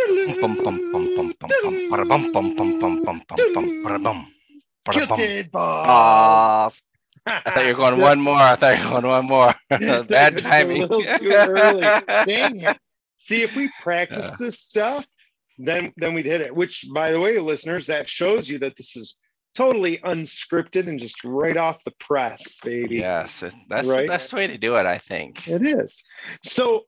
Bum, bum, bum, bum, bum, bum, bada bum, bum, bum, bum, bum, bum, bum, bada bum, bada bum. Kilted balls. Ah, I thought you were going one more. I thought you were going one more. Bad Just a timing. little too early. Dang it. See, if we practice Uh, this stuff, then we'd hit it. Which, by the way, listeners, that shows you that this is totally unscripted and just right off the press, baby. yes, that's the Right? best way to do it, I think. It is. So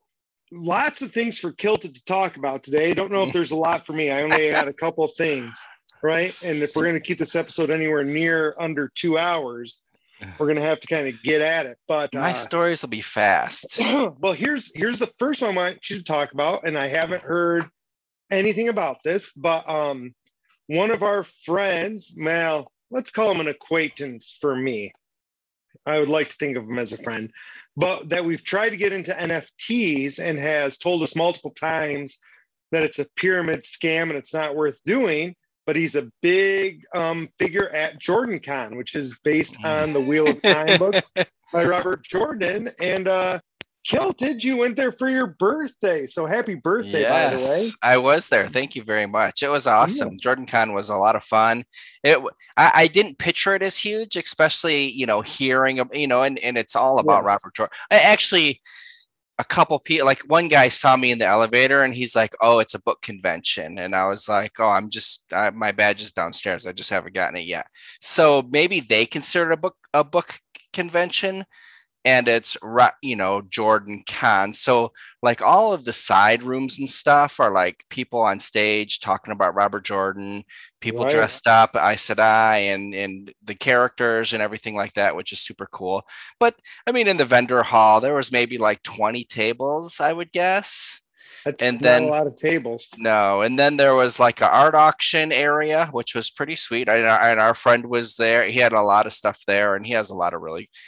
lots of things for Kilted to talk about today. Don't know if there's a lot for me. I only had a couple of things, right? And if we're going to keep this episode anywhere near under 2 hours, we're going to have to kind of get at it. But My stories will be fast. well, here's the first one I want you to talk about, and I haven't heard anything about this, but one of our friends, well, let's call him an acquaintance for me. I would like to think of him as a friend, but that we've tried to get into NFTs and has told us multiple times that it's a pyramid scam and it's not worth doing. But he's a big figure at JordanCon, which is based on the Wheel of Time books by Robert Jordan. And Kilted, you went there for your birthday. So happy birthday, by the way. I was there. Thank you very much. It was awesome. Yeah. JordanCon was a lot of fun. I didn't picture it as huge, especially, hearing, and it's all about Robert Jordan. Actually, a couple people, like one guy saw me in the elevator and he's like, "Oh, it's a book convention." And I was like, "Oh, my badge is downstairs. I just haven't gotten it yet." So maybe they consider it a book convention. And it's, JordanCon. So like all of the side rooms and stuff are like people on stage talking about Robert Jordan, people dressed up, Aes Sedai, and the characters and everything like that, which is super cool. But I mean, in the vendor hall, there was maybe like 20 tables, I would guess. That's not a lot of tables. No. And then there was like an art auction area, which was pretty sweet. And our friend was there. He had a lot of stuff there, and he has a lot of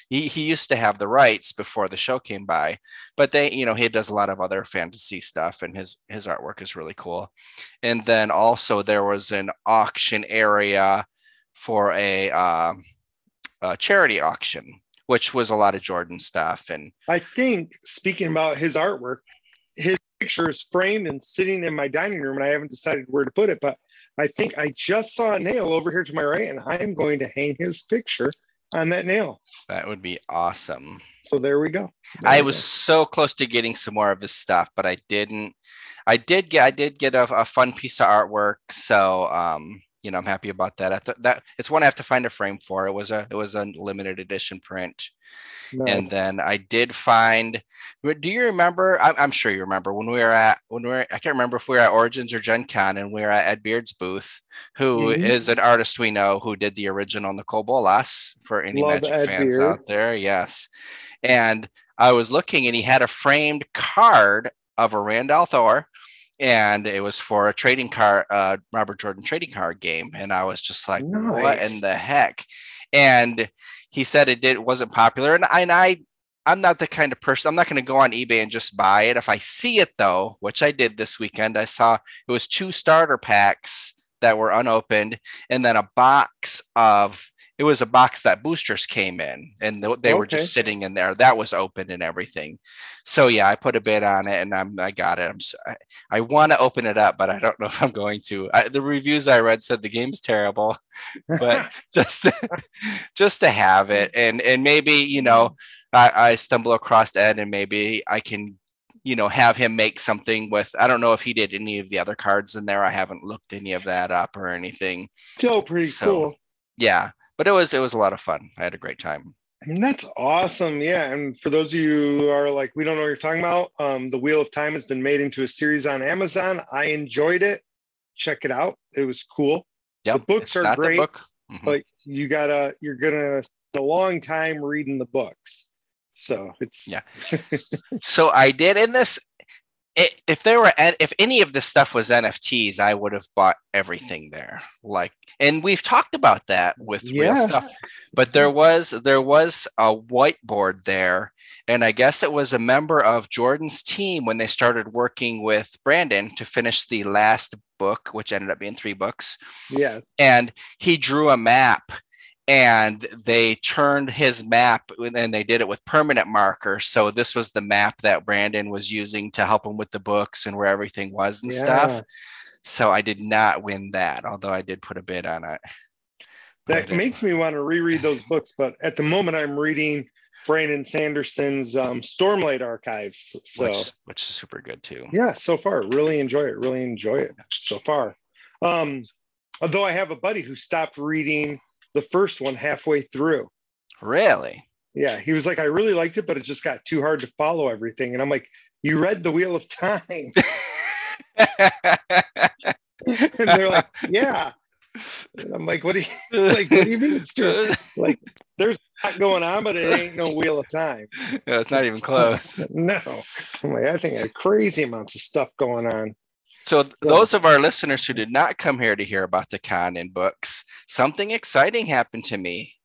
he used to have the rights before the show came by, but he does a lot of other fantasy stuff, and his artwork is really cool. And then also there was an auction area for a charity auction, which was a lot of Jordan stuff. And I think, speaking about his artwork, his picture is framed and sitting in my dining room, and I haven't decided where to put it, but I think I just saw a nail over here to my right, and I am going to hang his picture on that nail. That would be awesome. So there we go. I was so close to getting some more of his stuff, but I didn't. I did get a fun piece of artwork, so I'm happy about that. That it's one I have to find a frame for. It was a limited edition print. Nice. And then I did find. Do you remember? I'm sure you remember when we were I can't remember if we were at Origins or Gen Con, and we were at Ed Beard's booth, who is an artist we know who did the original Nicol Bolas for any Magic fans Beard out there. Yes, and I was looking, and he had a framed card of a Randall Thor. And it was for a trading card, Robert Jordan trading card game. And I was just like, nice. What in the heck? And he said it wasn't popular. And I'm not the kind of person, I'm not going to go on eBay and just buy it. If I see it though, which I did this weekend, I saw it was 2 starter packs that were unopened. And then a box that boosters came in, and they were just sitting in there. That was open and everything. So yeah, I put a bid on it, and I got it. I want to open it up, but I don't know if I'm going to. The reviews I read said the game's terrible, but just to have it, and maybe I stumble across Ed, and maybe I can have him make something with. I don't know if he did any of the other cards in there. I haven't looked any of that up or anything. Still pretty cool. Yeah. But it was a lot of fun. I had a great time. And that's awesome. Yeah. And for those of you who are like, we don't know what you're talking about, the Wheel of Time has been made into a series on Amazon. I enjoyed it. Check it out. It was cool. Yep. The books are great, but you're gonna spend a long time reading the books. So it's So I did in this. If any of this stuff was NFTs, I would have bought everything there. And we've talked about that with real stuff. But there was a whiteboard there, and I guess it was a member of Jordan's team when they started working with Brandon to finish the last book, which ended up being 3 books. Yes. And he drew a map. and they turned his map and they did it with permanent marker. So this was the map that Brandon was using to help him with the books and where everything was and stuff. Yeah. So I did not win that, although I did put a bid on it. But I That didn't. makes me want to reread those books. But at the moment, I'm reading Brandon Sanderson's Stormlight Archives. So, which is super good too. yeah, so far, really enjoy it. Really enjoy it so far. Although I have a buddy who stopped reading the first one halfway through. Really? Yeah, he was like, I really liked it, but it just got too hard to follow everything. And I'm like, you read The Wheel of Time? And they're like, yeah. And I'm like, what do you mean it's too like there's a lot going on, but it ain't no Wheel of Time. No, it's not even close. No. I'm like, I think I had crazy amounts of stuff going on. So those of our listeners who did not come here to hear about the con in books, something exciting happened to me.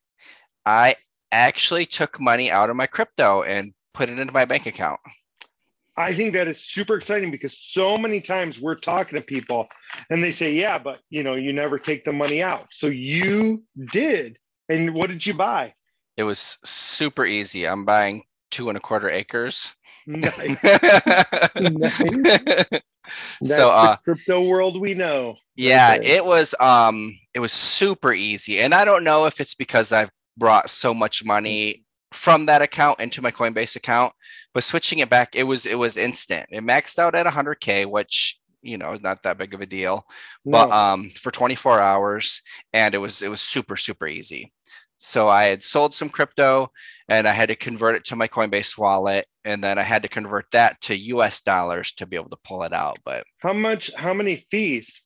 I actually took money out of my crypto and put it into my bank account. I think that is super exciting because so many times we're talking to people and they say, yeah, but you never take the money out. So you did. And what did you buy? It was super easy. I'm buying 2.25 acres. Nice. Nice. That's So the crypto world we know. Yeah, right it was super easy. And I don't know if it's because I've brought so much money from that account into my Coinbase account, but switching it back, it was instant. It maxed out at 100K, which is not that big of a deal. No. But for 24 hours, and it was super, super easy. So I had sold some crypto and I had to convert it to my Coinbase wallet. And then I had to convert that to US dollars to be able to pull it out. But how many fees?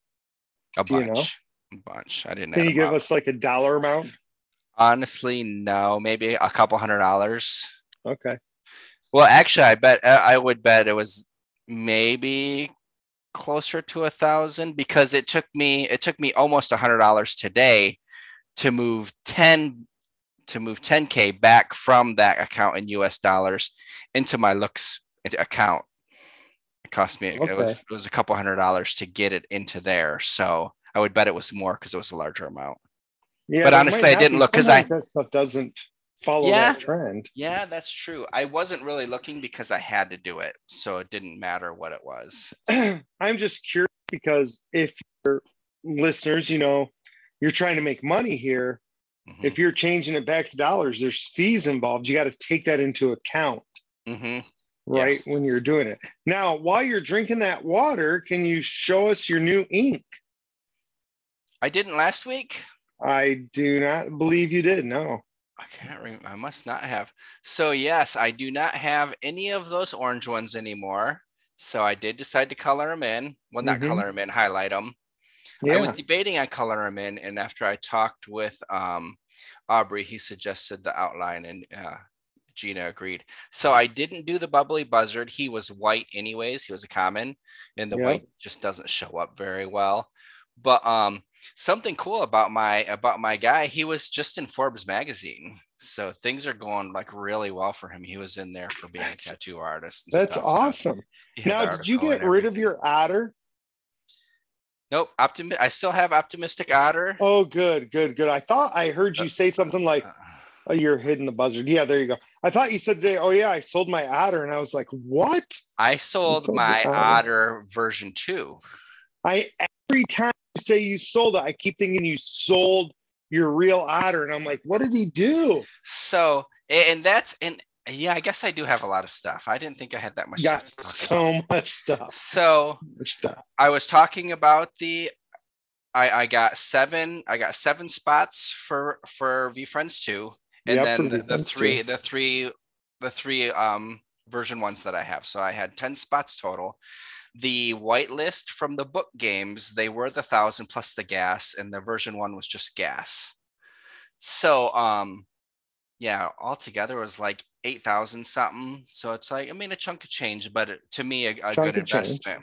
A bunch. I didn't. Can you give us like a dollar amount? Honestly, no, maybe a couple $100. Okay. Well, actually, I would bet it was maybe closer to 1,000 because it took me almost $100 today to move 10K back from that account in US dollars into my Looks account. It cost me it was a couple $100 to get it into there. So I would bet it was more because it was a larger amount. Yeah, but honestly, I didn't look because that stuff doesn't follow that trend. Yeah, that's true. I wasn't really looking because I had to do it, so it didn't matter what it was. I'm just curious because if your listeners, you're trying to make money here, if you're changing it back to dollars, there's fees involved. You got to take that into account, right? Yes. When you're doing it. Now, while you're drinking that water, can you show us your new ink? I didn't last week. I do not believe you did. No. I can't remember. I must not have. So yes, I do not have any of those orange ones anymore. So I did decide to color them in. Well, not color them in, highlight them. Yeah. I was debating on color them in, and after I talked with Aubrey, he suggested the outline, and Gina agreed. So I didn't do the bubbly buzzard. He was white anyways. He was a common, and the white just doesn't show up very well. But something cool about my guy, he was just in Forbes magazine. So things are going like really well for him. He was in there for being a tattoo artist. That's stuff. Awesome. So now, did you get rid of your otter? Nope. I still have optimistic otter. Oh, good. I thought I heard you say something like, oh, you're hitting the buzzard. Yeah, there you go. I thought you said today, oh yeah, I sold my otter. And I was like, what? I sold my otter version 2. Every time you say you sold it, I keep thinking you sold your real otter. And I'm like, what did he do? So, yeah, I guess I do have a lot of stuff. I didn't think I had that much stuff. So much stuff. So I was talking about I got 7 spots for veefriends 2. And then the three version 1s that I have. So I had 10 spots total. The whitelist from the book games, they were the 1,000 plus the gas, and the version 1 was just gas. So yeah, altogether it was like 8,000 something. So it's like, I mean, a chunk of change, but to me, a good investment.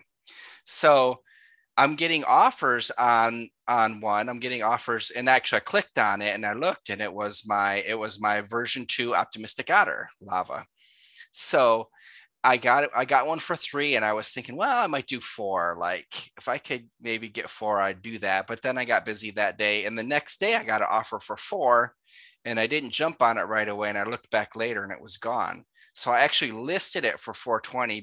So I'm getting offers on one. I'm getting offers, and actually I clicked on it and I looked, and it was my version 2 optimistic otter lava. So I got one for 3, and I was thinking, well, I might do 4. Like if I could maybe get 4, I'd do that. But then I got busy that day, and the next day I got an offer for 4, and I didn't jump on it right away. And I looked back later and it was gone. So I actually listed it for 420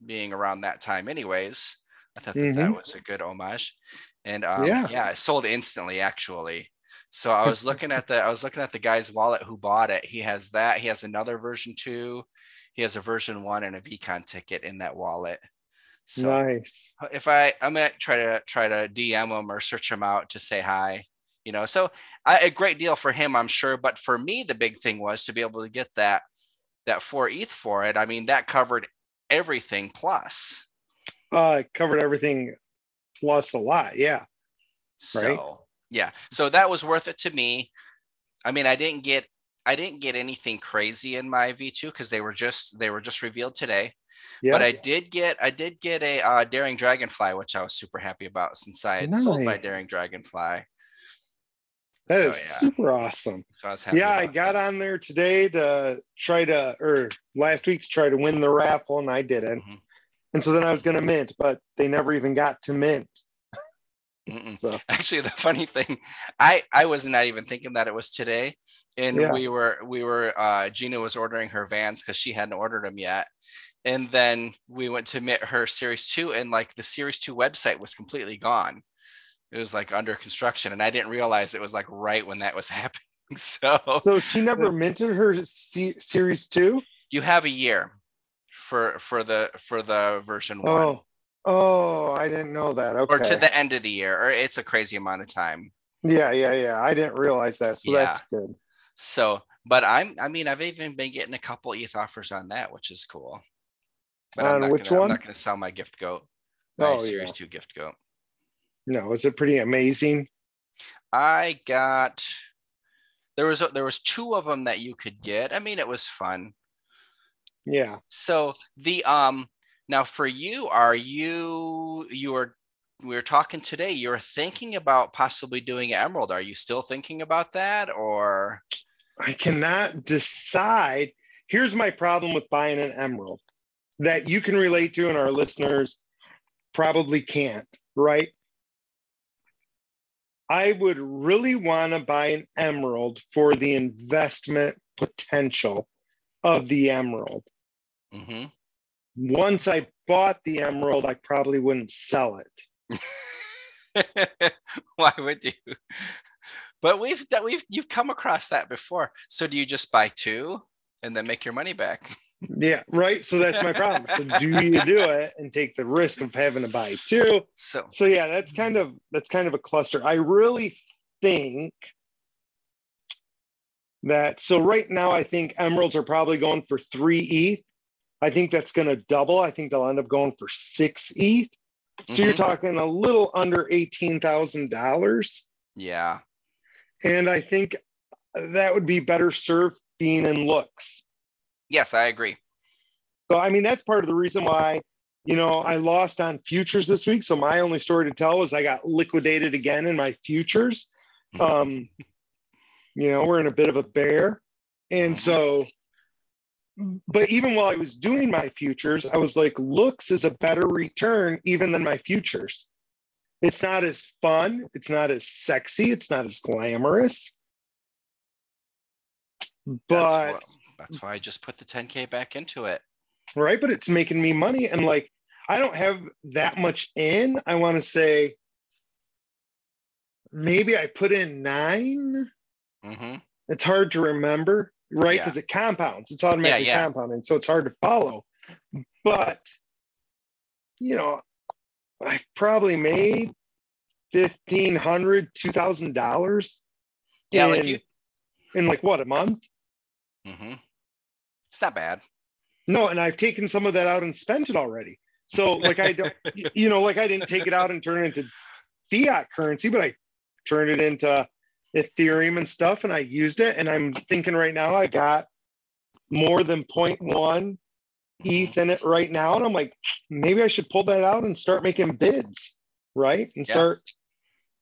being around that time anyways. I thought that Mm-hmm. was a good homage. And Yeah. yeah, it sold instantly actually. So I was looking at the guy's wallet who bought it. He has that. He has another version 2. He has a version 1 and a veecon ticket in that wallet. So Nice. if I'm gonna try to DM him or search him out to say hi, So a great deal for him, I'm sure. But for me, the big thing was to be able to get that 4 ETH for it. I mean, that covered everything plus. Covered everything plus a lot. Yeah. Right. So yeah, so that was worth it to me. I mean, I didn't get anything crazy in my V2 because they were just revealed today. But Yeah. I did get a Daring Dragonfly, which I was super happy about since I had sold my Daring Nice. Dragonfly. That So is yeah, super awesome. so I was happy Yeah, I about got that. on there today to or last week to try to win the raffle, and I didn't. Mhm. And so then I was going to mint, but they never even got to mint. Mm-mm. So Actually, the funny thing, I was not even thinking that it was today, and yeah, we were Gina was ordering her Vans because she hadn't ordered them yet, and then we went to meet her Series 2, and like the Series 2 website was completely gone. It was like under construction, and I didn't realize it was like right when that was happening. So so she never minted her series two. you have a year for the version 1, Oh, oh, I didn't know that. or to Okay. the end of the year, or it's a crazy amount of time. Yeah, yeah, yeah. I didn't realize that. So Yeah. that's good. So, but I mean, I've even been getting a couple ETH offers on that, which is cool. But I'm On not which gonna I'm one? not gonna sell my gift goat, my Oh Series yeah. 2 gift goat. No, is it pretty amazing? I got there was two of them that you could get. I mean, it was fun. Yeah. So the now for you, are you are we were talking today, you're thinking about possibly doing Emerald. Are you still thinking about that or I cannot decide. Here's my problem with buying an emerald that you can relate to, and our listeners probably can't, right? I would really want to buy an emerald for the investment potential of the emerald. Mhm. Once I bought the emerald, I probably wouldn't sell it. Why would you? But you've come across that before. So do you just buy two and then make your money back? Yeah, right. So that's my problem. So do you do it and take the risk of having to buy two? So So yeah, that's kind of a cluster. I really think that so right now I think emeralds are probably going for 3 ETH. I think that's going to double. I think they'll end up going for 6 ETH. So you're mhm. talking a little under $18,000. Yeah. And I think that would be better served being in looks. Yes, I agree. So I mean that's part of the reason why I lost on futures this week. So my only story to tell was I got liquidated again in my futures. Um, we're in a bit of a bear. And Mhm. so, but even while I was doing my futures, I was like, looks is a better return even than my futures. It's not as fun, it's not as sexy, it's not as glamorous, That's but what that's why I just put the 10K back into it. right, but it's making me money. And like, I don't have that much in. I want to say maybe I put in 9. Mhm. It's hard to remember, right? Yeah. Because it compounds, it's Yeah, automatically yeah. compounding. So it's hard to follow. But, you know, I probably made $1,500, $2,000 Yeah, like you in like what, a month? Mhm. It's not bad. No, and I've taken some of that out and spent it already. So like I don't, like I didn't take it out and turn it into fiat currency, but I turned it into Ethereum and stuff, and I used it. And I'm thinking right now I got more than zero point 0.1 Mhm. ETH in it right now, and I'm like, maybe I should pull that out and start making bids, right? And Yeah.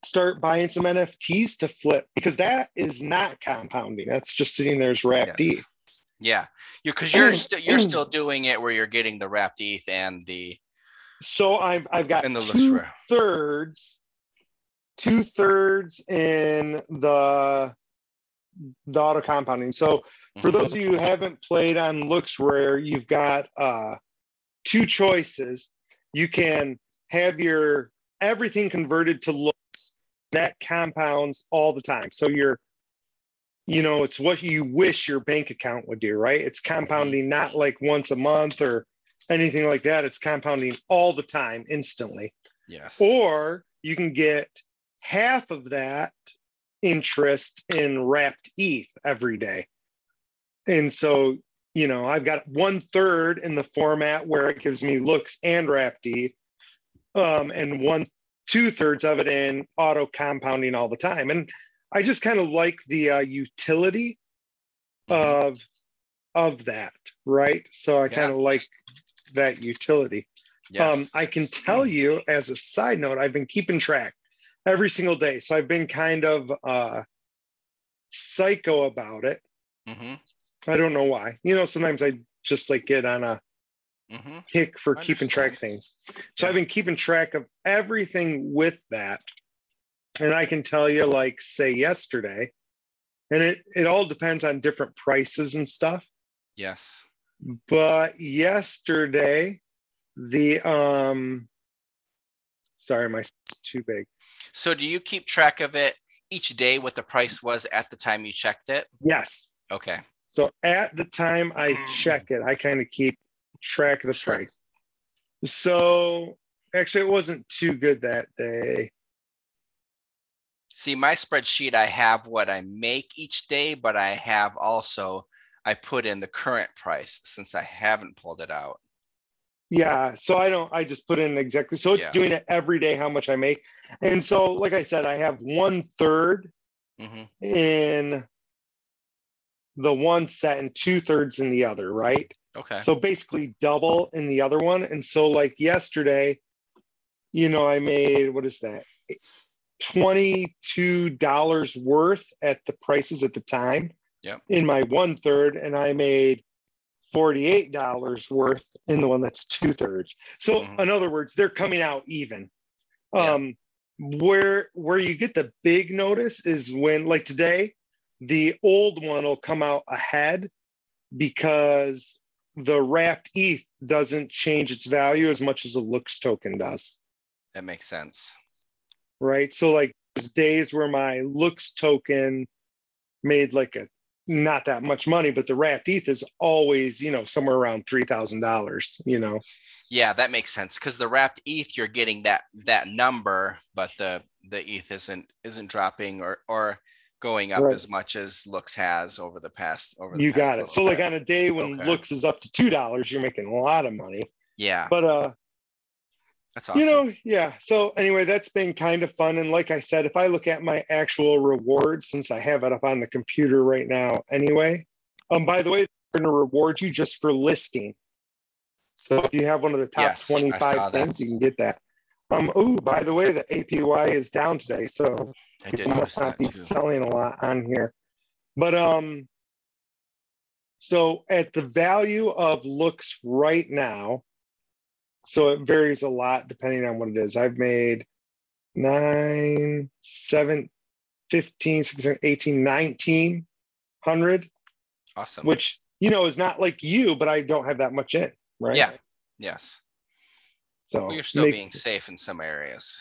start buying some NFTs to flip because that is not compounding. That's just sitting there as wrapped Yes. ETH. Yeah. Because you're still doing it where you're getting the wrapped ETH So I've got and the looks two rare. thirds two thirds in the the auto compounding. So for those of you who haven't played on Looks Rare, you've got two choices. You can have your everything converted to looks that compounds all the time. So it's what you wish your bank account would do, right? It's compounding not like once a month or anything like that. It's compounding all the time, instantly. Yes. Or you can get half of that interest in wrapped ETH every day. And so, I've got 1/3 in the format where it gives me looks and wrapped ETH, and 2/3 of it in auto compounding all the time. And I just kind of like the utility of that, right? So I kind of like that utility. Yes. I can tell you as a side note, I've been keeping track every single day. So I've been kind of psycho about it. I don't know why. Sometimes I just like get on a kick for keeping track of things. So I've been keeping track of everything with that. And I can tell you, like, say yesterday, and it all depends on different prices and stuff. Yes. But yesterday, sorry, my is too big. So do you keep track of it each day, what the price was at the time you checked it? Yes. Okay. So at the time I check it, I kind of keep track of the price. So actually, it wasn't too good that day. See, my spreadsheet, I have what I make each day, but I have also, I put in the current price since I haven't pulled it out. Yeah, so I just put in exactly. So it's doing it every day, how much I make. And so, like I said, I have 1/3 in the one set and 2/3 in the other, right? Okay. So basically double in the other one. And so like yesterday, I made, what is that? $22 worth at the prices at the time in my 1/3, and I made $48 worth in the one that's 2/3. So in other words, they're coming out even. Where you get the big notice is when, like today, the old one will come out ahead because the wrapped ETH doesn't change its value as much as a looks token does. That makes sense. Right. So like there's days where my looks token made like not that much money, but the wrapped ETH is always, somewhere around $3,000, Yeah, that makes sense. Because the wrapped ETH, you're getting that number, but the ETH isn't dropping or going up as much as looks has over the past. You got it. So like on a day when looks is up to $2, you're making a lot of money. Yeah. But that's awesome. So anyway, that's been kind of fun. And like I said, if I look at my actual rewards, since I have it up on the computer right now anyway, by the way, they're going to reward you just for listing. So if you have one of the top 25 things, you can get that. By the way, the APY is down today, so people must not be selling a lot on here. But so at the value of looks right now, so it varies a lot depending on what it is. I've made 9, 7, 15, 16, 18, 1900. Awesome. Which, is not like you, but I don't have that much in, right? Yeah. Yes. So you're still being safe in some areas.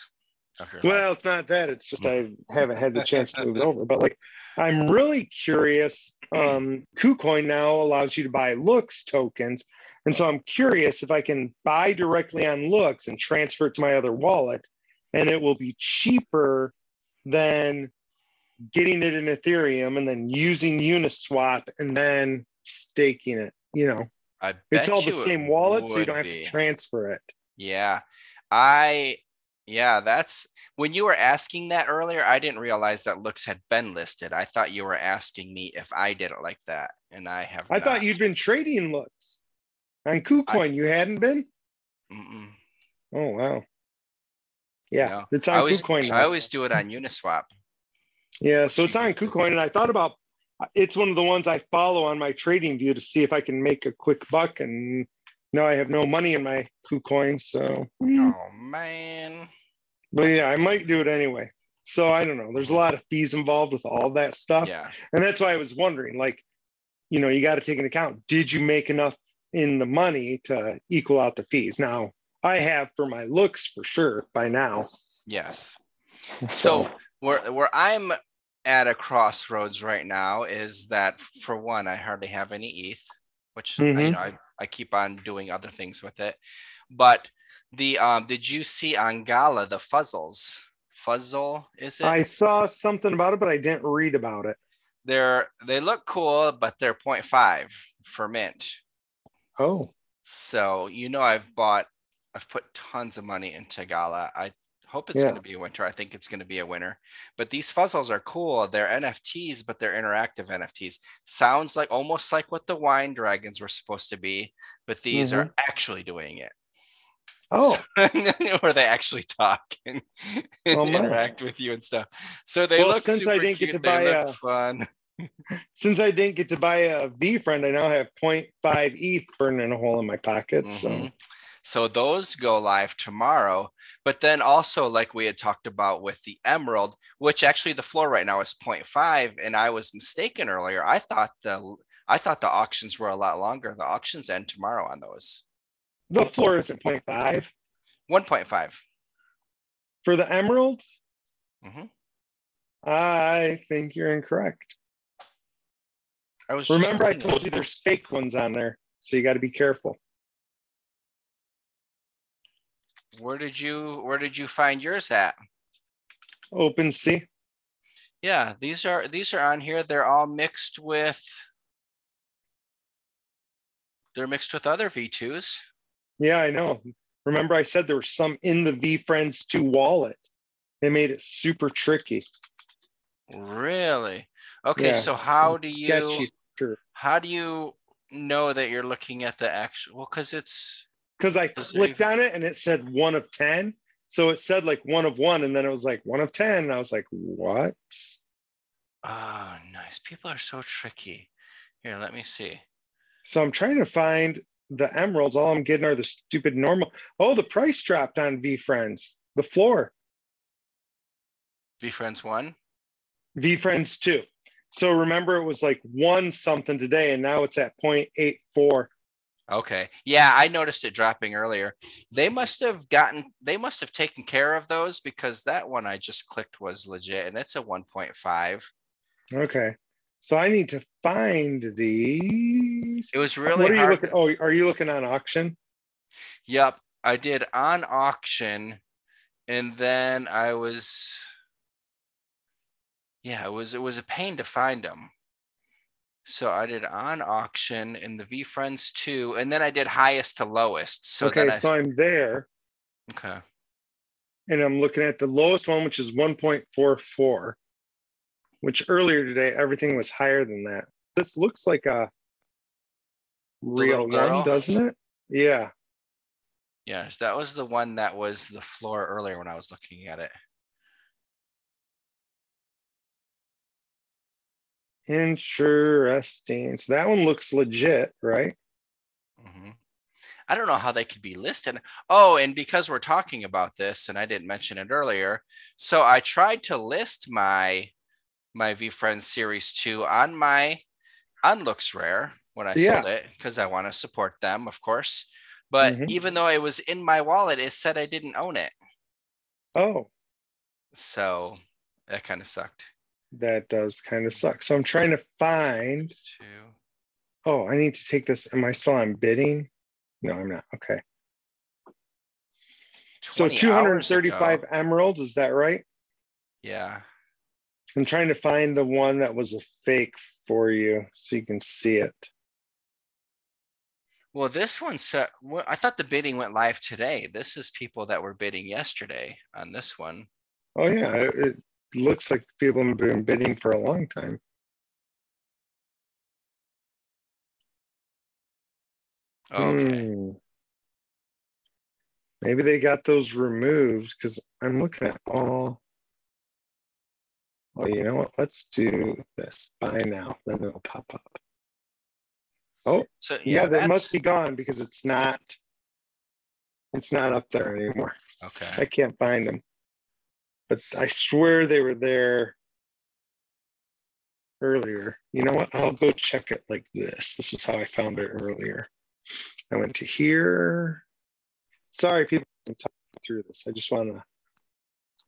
Well, it's not that. It's just I haven't had the chance to move it over. But like, I'm really curious. KuCoin now allows you to buy looks tokens. And so I'm curious if I can buy directly on looks and transfer it to my other wallet, and it will be cheaper than getting it in Ethereum and then using Uniswap and then staking it. I bet it's all the same wallet, so you don't have to transfer it. Yeah. That's when you were asking that earlier, I didn't realize that looks had been listed. I thought you were asking me if I did it like that, and I have not. I thought you'd been trading looks on KuCoin. You hadn't been? Oh, wow. Yeah, it's on KuCoin now. I always do it on Uniswap. Yeah, so it's on KuCoin, and I thought about it's one of the ones I follow on my trading view to see if I can make a quick buck, and now I have no money in my KuCoin, so. Oh, man. But yeah, I might do it anyway. So I don't know. There's a Mhm. lot of fees involved with all that stuff. Yeah. And that's why I was wondering, like, you got to take into account, did you make enough in the money to equal out the fees? Now, I have for my looks for sure by now. Yes. So, So where I'm at a crossroads right now is that for one, I hardly have any ETH, which mhm. I keep on doing other things with it. But the did you see on Gala the fuzzles? Fuzzle, is it? I saw something about it, but I didn't read about it. They look cool, but they're 0.5 for mint. Oh, So I've put tons of money into Gala. I hope it's going yeah. to be a winner. I think it's going to be a winner. But these fuzzles are cool. They're NFTs, but they're interactive NFTs. Sounds like almost like what the wine dragons were supposed to be, but these are Hmm. actually doing it. So, Oh, where they actually talk and well, my. interact with you and stuff. So they Well, look super cute. They look fun. since I didn't get to buy a veefriend, I now have point 0.5 ETH burning a hole in my pocket. Mm-hmm. So, So those go live tomorrow. But then also, like we had talked about with the Emerald, which actually the floor right now is 0.5, and I was mistaken earlier. I thought the auctions were a lot longer. The auctions end tomorrow on those. the floor is at point 0.5 1.5. for the emeralds. Mm-hmm. I think you're incorrect. I was just Remember, I looking at told you there's fake ones on there, so you got to be careful. where did you find yours at? OpenSea. Yeah, these are on here. They're mixed with other V2s. Yeah, I know. Remember, I said there was some in the veefriends 2 wallet. They made it super tricky. Really? Okay, Yeah, so how do you sketchy. Sure. how do you know that you're looking at the actual? Well, Because I because they've clicked on it and it said 1 of 10. So it said like 1 of 1, and then it was like 1 of 10. And I was like, what? oh, nice. People are so tricky. Here, let me see. So I'm trying to find the emeralds. All I'm getting are the stupid normal. Oh, the price dropped on VFriends. The floor. VFriends one. VFriends 2. So remember, it was like 1 something today, and now it's at 0.84. Okay. Yeah, I noticed it dropping earlier. They must have taken care of those because that one I just clicked was legit and it's a 1.5. Okay. So I need to find these. It was really What are you hard. looking? Oh, are you looking on auction? Yep, I did on auction and then it was a pain to find them. So I did on auction in the VFriends 2 and then I did highest to lowest. So then Okay, I so I'm there okay. and I'm looking at the lowest one, which is 1.44, which earlier today, everything was higher than that. This looks like a The little real one, girl. doesn't it? Yeah. Yes, that was the one that was the floor earlier when I was looking at it. Interesting. So that one looks legit, right? Mm-hmm. I don't know how they could be listed. Oh, and because we're talking about this, and I didn't mention it earlier, so I tried to list my VFriends Series 2 on Looks Rare when I sold Yeah. it because I want to support them, of course. But Hmm. even though it was in my wallet, it said I didn't own it. Oh, So that kind of sucked. that does kind of suck. So I'm trying to find. Two, Oh, I need to take this. Am I still on bidding? No, I'm not. Okay. So 20 hours 235 ago. emeralds, is that right? Yeah. I'm trying to find the one that was a fake for you so you can see it. Well, this one said, well, I thought the bidding went live today. This is people that were bidding yesterday on this one. Oh, yeah. It looks like people have been bidding for a long time. Okay. Maybe they got those removed because I'm looking at all. Oh, you know what? Let's do this. Buy now. Then it'll pop up. Oh, So yeah, yeah, that must that's be gone because it's not up there anymore. okay. I can't find them. but I swear they were there earlier. You know what? I'll go check it like this. This is how I found it earlier. I went to here. Sorry, people, I'm talking through this. I just want to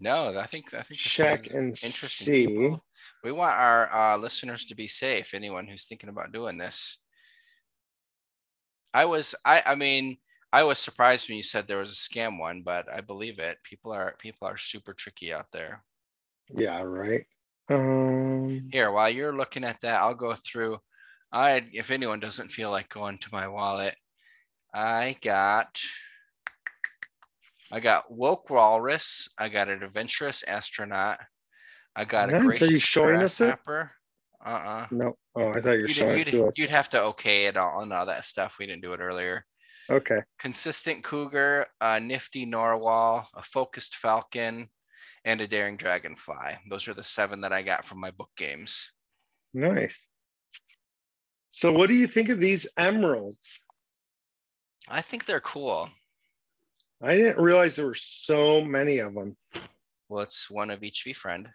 No, I think this check is and interesting. see. People, we want our listeners to be safe. Anyone who's thinking about doing this, I mean, I was surprised when you said there was a scam one, but I believe it. People are super tricky out there. Yeah, right. Here, while you're looking at that, I'll go through. If anyone doesn't feel like going to my wallet, I got Woke Walrus. I got an Adventurous Astronaut. I got a Nice. Are you Gracious showing us it? Grasshopper. Uh-uh. No. Oh, I thought you were You'd showing it you'd to us. you'd have to okay it all and all that stuff. We didn't do it earlier. Okay. Consistent Cougar, a Nifty Narwhal, a Focused Falcon, and a Daring Dragonfly. Those are the 7 that I got from my book games. Nice. So, what do you think of these emeralds? I think they're cool. I didn't realize there were so many of them. Well, it's one of each veefriend.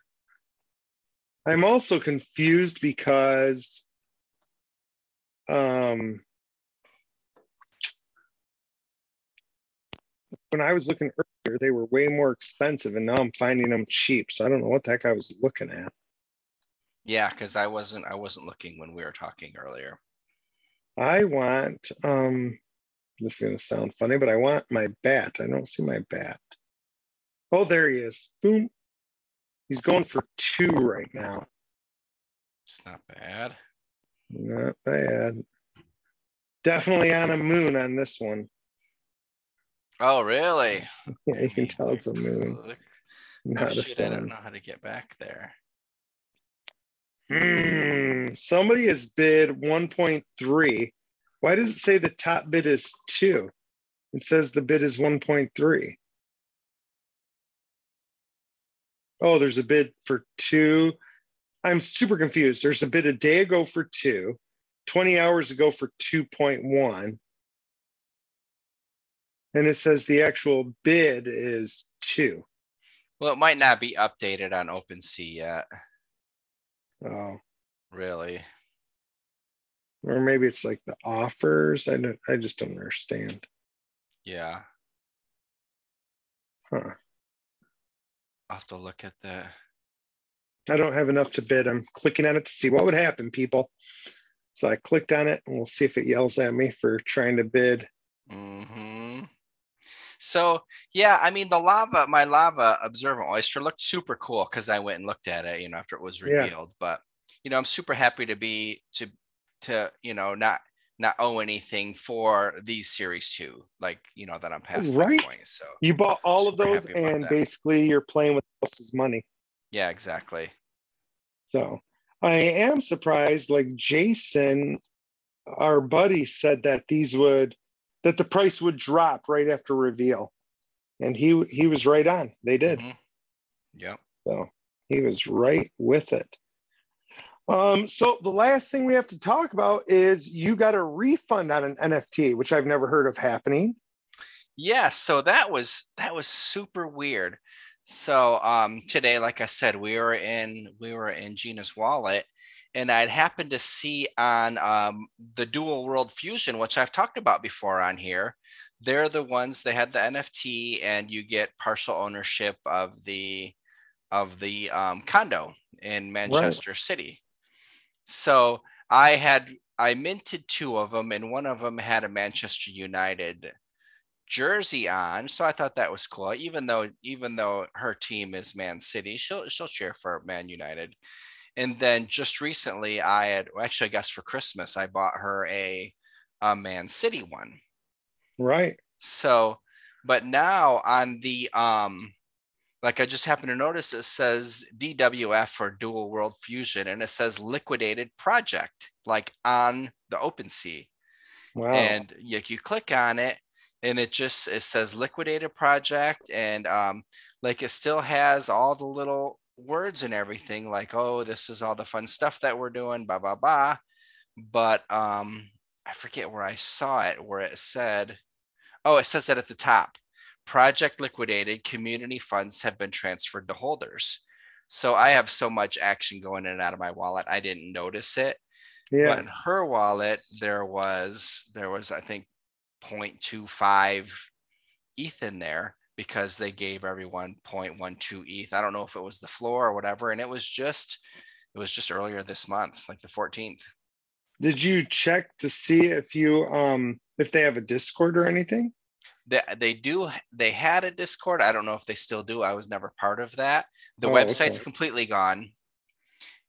I'm also confused because when I was looking earlier, they were way more expensive, and now I'm finding them cheap. So I don't know what the heck I was looking at. Yeah, because I wasn't looking when we were talking earlier. I want this is gonna sound funny, but I want my bat. I don't see my bat. Oh, there he is. Boom. He's going for 2 right now. It's not bad. Not bad. Definitely on a moon on this one. Oh, really? Yeah, you can tell it's a moon, Oh, not a shoot, I don't sun. know how to get back there. Somebody has bid 1.3. Why does it say the top bid is 2? It says the bid is 1.3. Oh, there's a bid for 2. I'm super confused. There's a bid a day ago for 2, 20 hours ago for 2.1. And it says the actual bid is 2. Well, it might not be updated on OpenSea yet. Oh, Really? or maybe it's like the offers. I just don't understand. Yeah. Huh. I'll have to look at that. I don't have enough to bid. I'm clicking on it to see what would happen, people. So I clicked on it, and we'll see if it yells at me for trying to bid. Mm-hmm. So yeah, I mean my lava observant oyster looked super cool because I went and looked at it, after it was Yeah, revealed. But I'm super happy to not owe anything for these series too. Like, that I'm past that right. point. So You bought all of super those, happy about and that. basically you're playing with else's money. Yeah, exactly. So I am surprised. Like Jason, our buddy, said that that the price would drop right after reveal, and he was right on. They did. Mm-hmm. Yep. So he was right with it. So the last thing we have to talk about is you got a refund on an NFT, which I've never heard of happening. Yeah, so that was super weird. So today, like I said, we were in Gina's wallet, and I'd happened to see on the Dual World Fusion, which I've talked about before on here. They're the ones, they had the NFT, and you get partial ownership of the condo in Right. Manchester City. So I minted 2 of them, and one of them had a Manchester United jersey on, so I thought that was cool. Even though her team is Man City, she'll cheer for Man United. And then just recently, I guess for Christmas, I bought her a Man City one. Right. So, but now on the like I just happened to notice it says DWF for Dual World Fusion, and it says liquidated project like on the OpenSea. Wow. And you click on it, and it says liquidated project, and like it still has all the little words and everything, like, oh, this is all the fun stuff that we're doing, blah blah blah. But I forget where I saw it, where it said, oh, it says it at the top. project liquidated, community funds have been transferred to holders. So I have so much action going in and out of my wallet, I didn't notice it. But Yeah. in her wallet, there was I think 0.25 ETH in there because they gave everyone 0.12 ETH. I don't know if it was the floor or whatever, and it was just earlier this month, like the 14th. Did you check to see if they have a Discord or anything? They had a Discord. I don't know if they still do. I was never part of that. The Oh, website's okay. completely gone.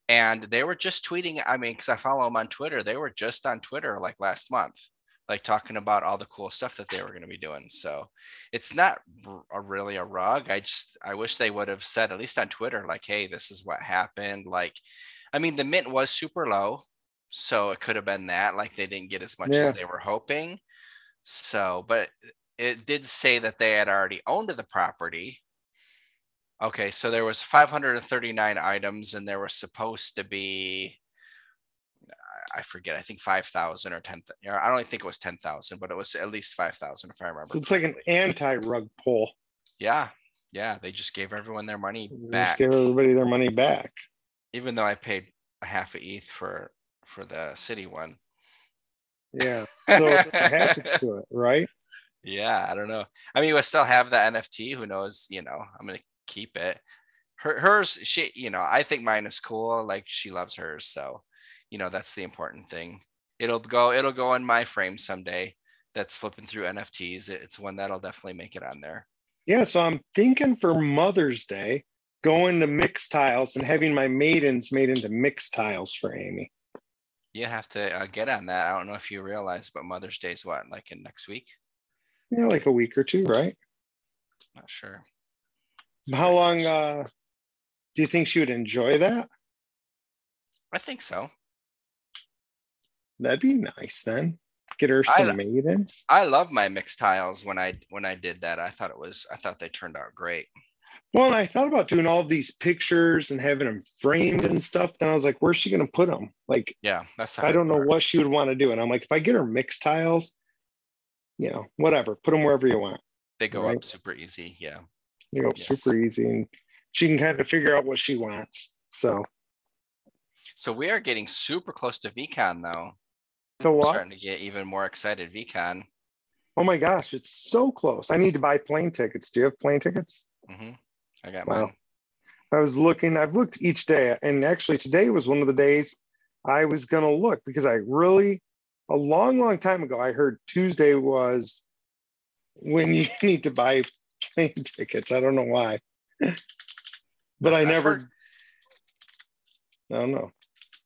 And they were just tweeting. I mean, because I follow them on Twitter, they were just on Twitter like last month, like talking about all the cool stuff that they were going to be doing. So it's not really a rug. I wish they would have said, at least on Twitter, like, hey, this is what happened. Like, I mean, the mint was super low, so it could have been that, like, they didn't get as much as Yeah. they were hoping. So, but it did say that they had already owned the property. Okay, so there was 539 items, and there was supposed to be, I forget, I think 5,000 or 10,000. I don't think it was 10,000, but it was at least 5,000 if I remember So it's like an correctly. anti-rug pull. Yeah, yeah, they just gave everyone their money You just back, give everybody their money back. even though I paid a half a ETH for the city one. Yeah. So there's a hatchet to it, right? Yeah, I don't know. I mean, we still have the NFT. Who knows? I'm gonna keep it. Hers, I think mine is cool. Like, she loves hers, so that's the important thing. It'll go in my frame someday. That's flipping through NFTs. It's one that'll definitely make it on there. Yeah. So I'm thinking for Mother's Day, going to mixed tiles and having my maidens made into mixed tiles for Amy. You have to get on that. I don't know if you realize, but Mother's Day is what, like in next week? Yeah, like a week or two, right? Not sure. It's How pretty long close. do you think she would enjoy that? I think so. That'd be nice then. Get her I some maidens. I love my mixed tiles. When I did that, I thought they turned out great. Well, and I thought about doing all of these pictures and having them framed and stuff. Then I was like, where's she going to put them? Like, Yeah, that's the I hard don't know part. what she would want to do. And I'm like, if I get her mixed tiles, whatever, put them wherever you want. They go Right. up super easy. Yeah. You know, Yes. super easy. And she can kind of figure out what she wants. So, So we are getting super close to VCon though. so I'm what? starting to get even more excited. VCon. Oh my gosh, it's so close. I need to buy plane tickets. Do you have plane tickets? hmm I got Wow. mine. I've looked each day, and actually today was one of the days I was going to look because a long, long time ago, I heard Tuesday was when you need to buy plane tickets. I don't know why, but I've heard I don't know.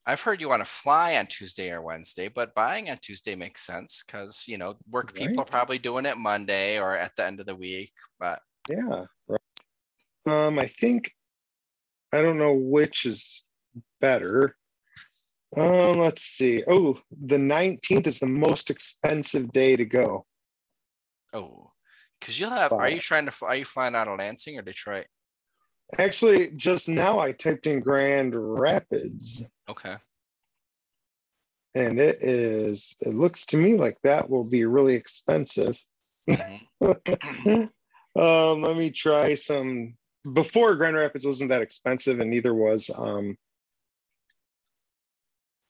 I've heard you want to fly on Tuesday or Wednesday, but buying on Tuesday makes sense because work people are Right? probably doing it Monday or at the end of the week. But Yeah. Right. I don't know which is better. Let's see. Oh, the 19th is the most expensive day to go. oh, because you'll have. But Are you flying out of Lansing or Detroit? actually, just now I typed in Grand Rapids. Okay. And it looks to me like that will be really expensive. hmm Let me try some. Before Grand Rapids wasn't that expensive, and neither was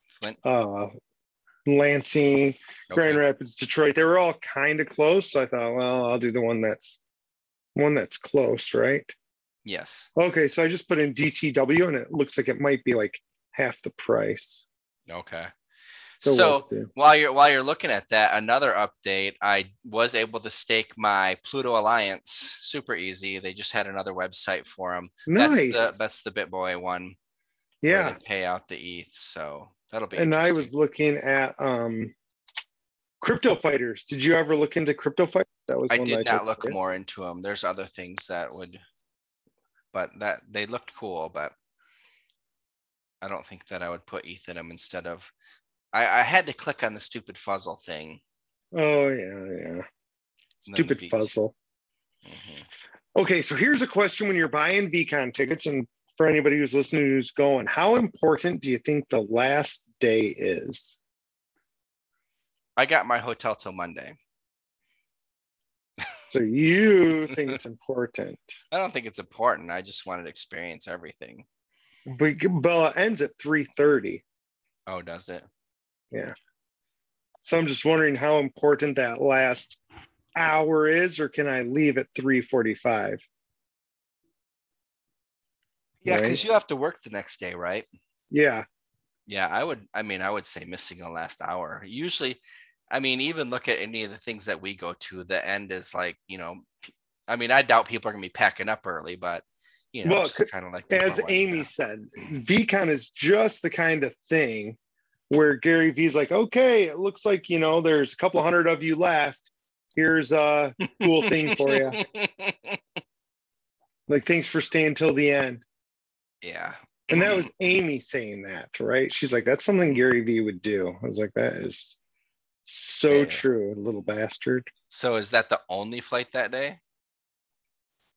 Flint. uh, Lansing, Grand Okay. Rapids, Detroit. They were all kind of close. So I thought, well, I'll do the one that's close, right? Yes. Okay, so I just put in DTW, and it looks like it might be like half the price. Okay. So we'll So see. while you're looking at that, another update, I was able to stake my Pluto Alliance super easy. They just had another website for them. That's the Nice. that's the BitBoy one where they Yeah. pay out the ETH. So that'll be And I interesting. was looking at crypto fighters. Did you ever look into crypto fighters? That was I one that did I took not a look look more into them. There's other things that would, but that they looked cool, but I don't think that I would put ETH in them instead of. I had to click on the stupid fuzzle thing, at. Oh yeah. and then the Stupid beats. fuzzle. hmm Okay, so here's a question when you're buying VCon tickets, and for anybody who's listening who's going, how important do you think the last day is? I got my hotel till Monday. So you think it's important. I don't think it's important. I just wanted to experience everything. But Bella ends at 3:30. Oh, does it? Yeah. So I'm just wondering how important that last hour is, or can I leave at 3:45? Yeah, Right? because you have to work the next day, right? Yeah. Yeah, I would. I mean, I would say missing a last hour. Usually, I mean, even look at any of the things that we go to, the end is like, I mean, I doubt people are going to be packing up early, but, Well, just kind of like people are as wanting Amy to. said, VCon is just the kind of thing where Gary Vee's like, okay, it looks like, there's a couple hundred of you left. Here's a cool thing for you. Like, thanks for staying till the end. Yeah. And that was Amy saying that, right? She's like, that's something Gary Vee would do. I was like, that is so Yeah. true, little bastard. So is that the only flight that day?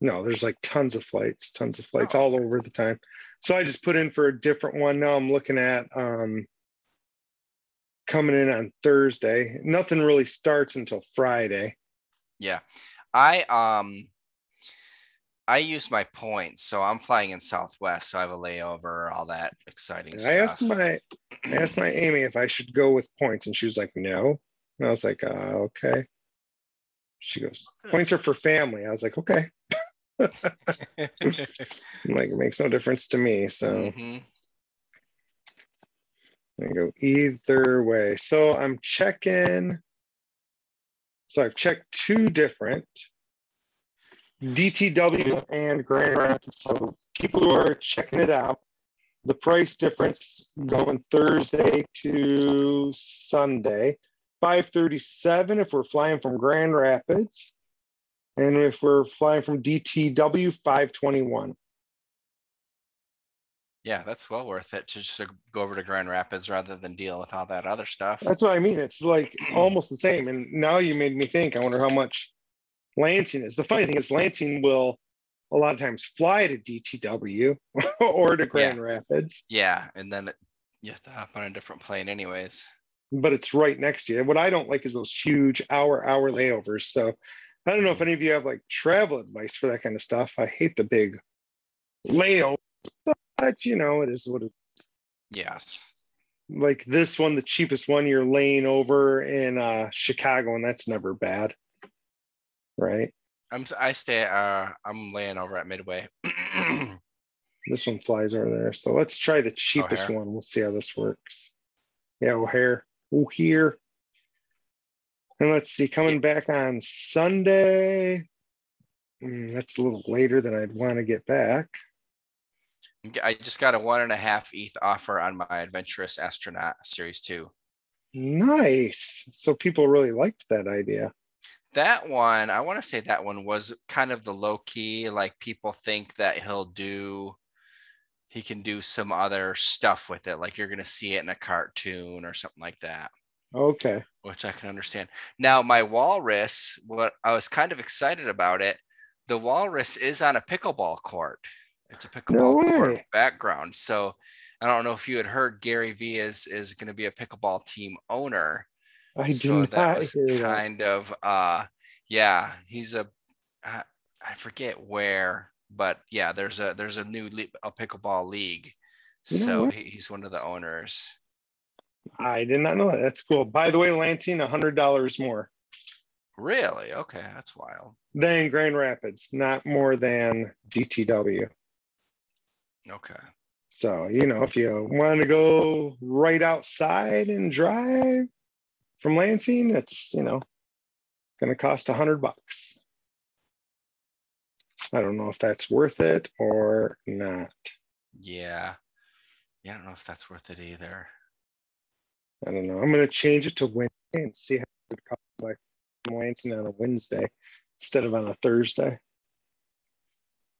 No, there's like tons of flights Oh, all okay. over the time. So I just put in for a different one. Now I'm looking at coming in on Thursday. Nothing really starts until Friday. Yeah. I um I use my points, so I'm flying in Southwest, so I have a layover, all that exciting And stuff. I asked my Amy if I should go with points, and she was like, no. And I was like, okay. She goes, Good. points are for family. I was like, okay. I'm like, it makes no difference to me. So hmm I go either way. So I'm checking. So I've checked two different DTW and Grand Rapids. So people who are checking it out, the price difference going Thursday to Sunday, 537 if we're flying from Grand Rapids. And if we're flying from DTW, 521. Yeah, that's well worth it to just go over to Grand Rapids rather than deal with all that other stuff. That's what I mean. It's like almost the same. And now you made me think, I wonder how much Lansing is. The funny thing is, Lansing will a lot of times fly to DTW or to Yeah, Grand Rapids, yeah, and then you have to hop on a different plane, anyways. but it's right next to you. What I don't like is those huge hour layovers. So I don't know if Mhm. any of you have like travel advice for that kind of stuff. I hate the big layover, but it is what it, Yes, like this one, the cheapest one, you're laying over in Chicago, and that's never bad, right? I'm laying over at Midway. This one flies over there. So let's try the cheapest O'Hare. one. We'll see how this works. Yeah, O'Hare. O'Hare. And let's see, Yeah, coming back on Sunday. That's a little later than I'd want to get back. I just got a 1.5 ETH offer on my Adventurous Astronaut Series 2. Nice. So people really liked that idea. That one, I want to say that one was kind of the low key, like people think that he can do some other stuff with it, like you're going to see it in a cartoon or something like that, Okay. which I can understand. Now, my walrus, what I was kind of excited about it, the walrus is on a pickleball court. It's a No pickleball court way. background. So I don't know if you had heard Gary Vee is going to be a pickleball team owner. I So did that not was hear that. kind of yeah, he's uh, I forget where, but yeah, there's a new a pickleball league. You know So what? he's one of the owners. I did not know that. That's cool. By the way, Lansing, $100 more Really? Okay, that's wild. than Grand Rapids, not more than DTW. Okay. So, if you want to go right outside and drive from Lansing, it's, going to cost $100. I don't know if that's worth it or not. Yeah. Yeah, I don't know if that's worth it either. I don't know. I'm going to change it to Wednesday and see how it costs like from Lansing on a Wednesday instead of on a Thursday.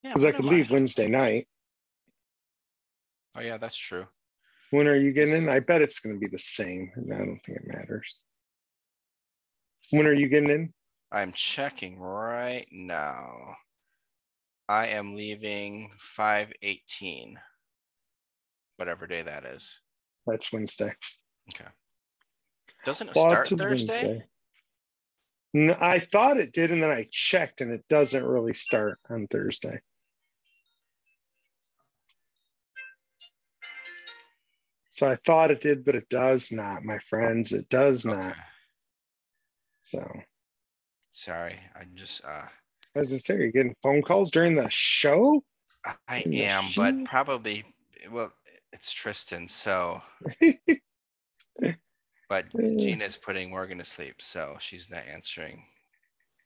Yeah, Because I what could am I? leave Wednesday night. Oh yeah, that's true. When are you getting in? This I bet it's going to be the same. I don't think it matters. When are you getting in? I'm checking right now. I am leaving 5/18, whatever day that is. That's Wednesday. Okay. Doesn't it Lots start of Thursday? Wednesday. I thought it did, and then I checked, and it doesn't really start on Thursday. So I thought it did, but it does not, my friends. It does not. Okay. So Sorry. I'm just I was gonna say, are you getting phone calls during the show? I In the am, but shoot? probably well, it's Tristan, so but Gina's putting Morgan to sleep, so she's not answering.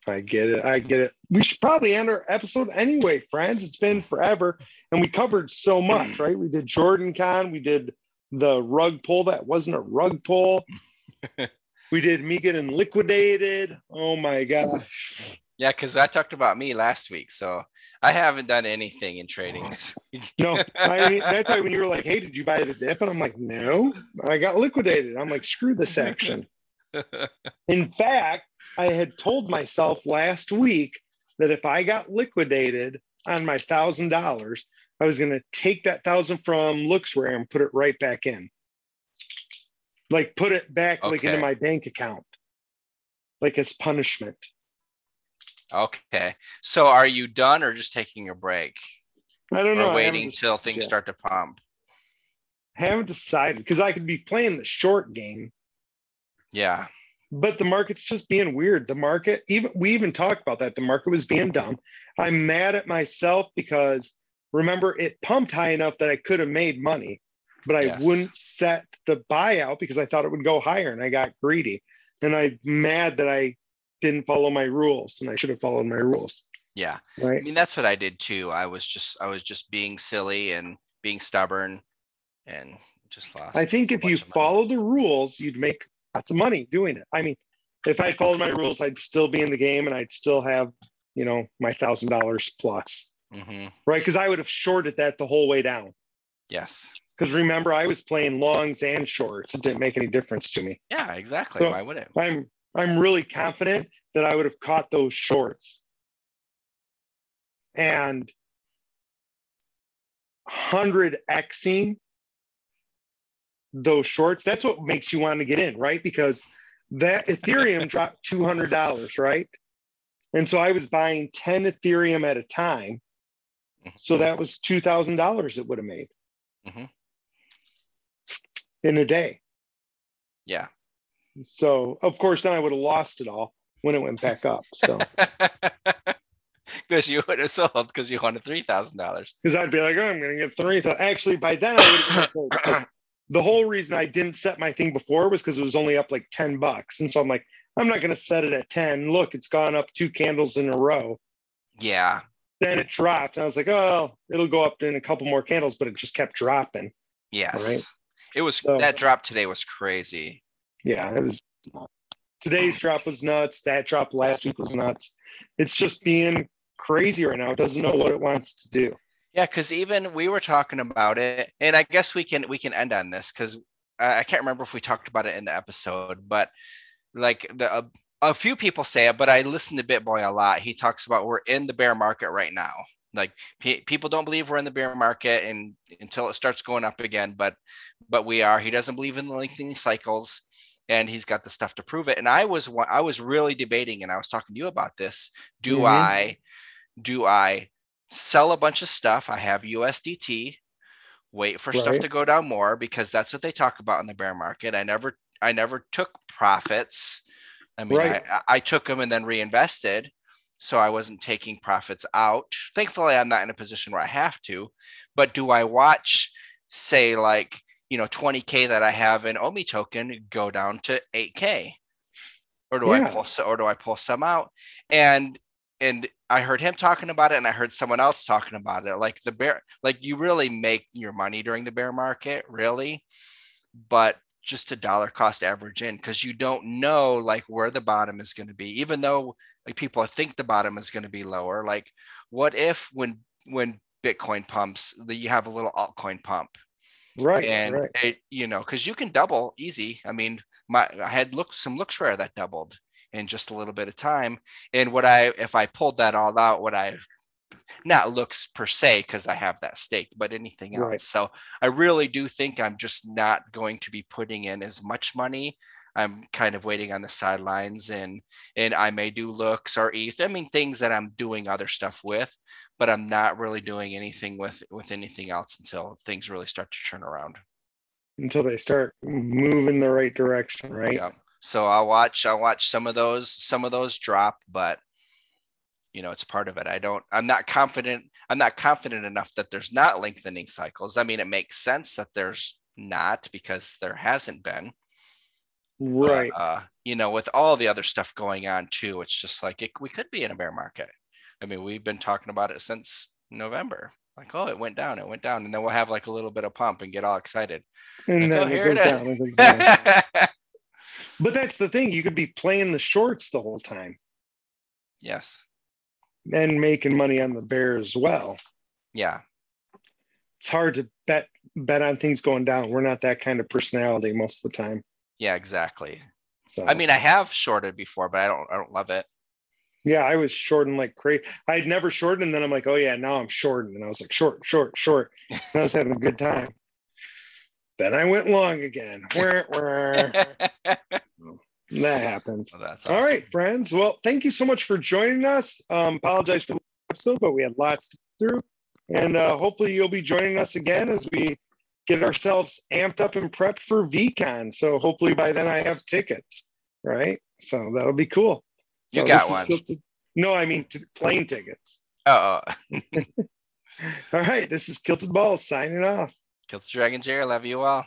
I get it. I get it. We should probably end our episode anyway, friends. It's been forever, and we covered so much, right? We did Jordan Con. We did the rug pull that wasn't a rug pull. We did me getting liquidated. Oh my gosh. Yeah, because I talked about me last week, so I haven't done anything in trading this week. No, I mean, that's why when you were like, hey, did you buy the dip? And I'm like, no, I got liquidated. I'm like, screw this action. In fact, I had told myself last week that if I got liquidated on my $1,000, I was going to take that thousand from LooksRare and put it right back in. Like put it back like into Okay. my bank account, like as punishment. Okay. So are you done or just taking a break? I don't know. Or I haven't waiting till decided things yet. start to pump? Haven't decided because I could be playing the short game, Yeah. but the market's just being weird. The market, even we even talked about that. The market was being dumb. I'm mad at myself because remember it pumped high enough that I could have made money, but I Yes. wouldn't set the buyout because I thought it would go higher and I got greedy. And I'm mad that I didn't follow my rules and I should have followed my rules. Yeah. I Right. mean, that's what I did too. I was just being silly and being stubborn and just I lost think a if you bunch of money. follow the rules, you'd make lots of money doing it. I mean, if I followed my rules, I'd still be in the game and I'd still have, my $1,000 plus, Mm-hmm. right? Because I would have shorted that the whole way down. Yes. Because remember, I was playing longs and shorts. It didn't make any difference to me. Yeah, exactly. So Why would it? I'm really confident that I would have caught those shorts and 100xing those shorts. That's what makes you want to get in, right? Because that Ethereum dropped $200, right? And so I was buying 10 Ethereum at a time. So that was $2,000 it would have made Mm-hmm. in a day. Yeah. So, of course, then I would have lost it all when it went back up. So, Because you would have sold because you wanted $3,000. because I'd be like, oh, I'm going to get 3,000. Actually, by then I would have been okay because the whole reason I didn't set my thing before was because it was only up like $10. And so I'm like, I'm not going to set it at 10. Look, it's gone up 2 candles in a row. Yeah. Then it dropped. And I was like, oh, it'll go up in a couple more candles, but it just kept dropping. Right. Yes. It was So, that drop today was crazy. yeah, it was. Today's drop was nuts. That drop last week was nuts. It's just being crazy right now. It doesn't know what it wants to do. Yeah, because even we were talking about it, and I guess we can end on this because I can't remember if we talked about it in the episode, but like a few people say it, but I listen to BitBoy a lot. He talks about we're in the bear market right now. Like people don't believe we're in the bear market and until it starts going up again, but we are. He doesn't believe in the lengthening cycles, and he's got the stuff to prove it. And I was really debating, and I was talking to you about this. Do Mm-hmm. I do I sell a bunch of stuff? I have USDT, wait for stuff Right. to go down more because that's what they talk about in the bear market. I never took profits. I mean, Right. I took them and then reinvested. So I wasn't taking profits out. Thankfully, I'm not in a position where I have to. But do I watch, say, like, 20K that I have in OMI token go down to 8K? Or do I Yeah. pull some out? And I heard him talking about it, and I heard someone else talking about it. Like you really make your money during the bear market, really, but just a dollar cost average in because you don't know like where the bottom is going to be, even though like people think the bottom is going to be lower. Like, what if when Bitcoin pumps, you have a little altcoin pump, Right. and Right. because you can double easy. I mean, I had some LooksRare that doubled in just a little bit of time. And if I pulled that all out, would I not looks per se because I have that stake, but anything Right. else. So I really do think I'm just not going to be putting in as much money. I'm kind of waiting on the sidelines, and I may do looks or ETH. I mean, things that I'm doing other stuff with, but I'm not really doing anything with anything else until things really start to turn around. Until they start moving the right direction, right? Yeah. So I'll watch some of those drop, but it's part of it. I'm not confident enough that there's not lengthening cycles. I mean, it makes sense that there's not, because there hasn't been. But Right. with all the other stuff going on too, it's just like we could be in a bear market. I mean, we've been talking about it since November. Like, oh, it went down, and then we'll have like a little bit of pump and get all excited. And Like, oh, then it here goes it down, it goes down. is. But that's the thing. You could be playing the shorts the whole time Yes. and making money on the bear as well. Yeah. It's hard to bet on things going down. We're not that kind of personality most of the time. Yeah, exactly. So I mean, I have shorted before, but I don't love it. yeah, I was shorting like crazy. I'd never shorted, and then I'm like, oh yeah, now I'm shorting. And I was like, short, short, short. And I was having a good time. Then I went long again. That happens. Well, that's All awesome. right, friends. Well, thank you so much for joining us. Apologize for the episode, but we had lots to get through. And hopefully you'll be joining us again as we get ourselves amped up and prepped for veecon. So hopefully by then I have tickets, right? So that'll be cool. So You got one. No, I mean plane tickets. Oh. All right, this is Kilted Balls signing off. Kilted Dragon Jerry, love you all.